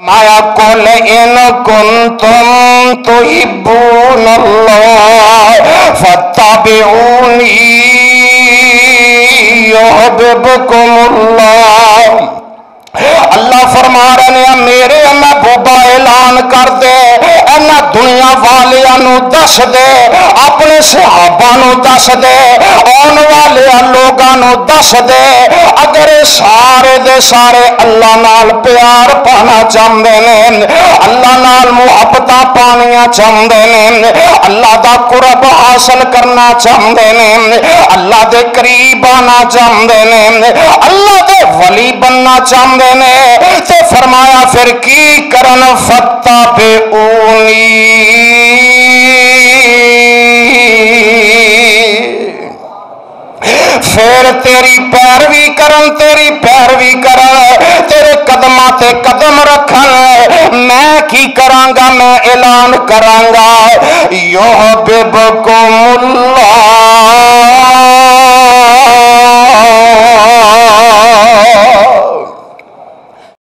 माया कुल इन कुंतुम तुहिब्बून अल्लाह फत्तबिऊनी युहिब्बुकुमुल्लाह। अल्लाह फरमा रहे हैं मेरे महबूबा ऐलान कर दे इन्हां दुनिया वालियां दस दे अपने सहाबा दस दे आने वाले लोगों दस दे अगर सारे दे सारे अल्लाह नाल प्यार पाना चाहते हैं अल्लाह नाल मुहब्बत पानिया चाहते हैं अल्लाह दा कुरब हासिल करना चाहते हैं अल्लाह दे करीब आना चाहते हैं अल्लाह दे वली बनना चाहते ने तो फरमाया फिर की करन फत्तबिऊनी फिर तेरी पैरवी करन तेरे कदमां ते कदम रखन मैं की करांगा मैं ऐलान करांगा युहिब्बुकुमुल्लाह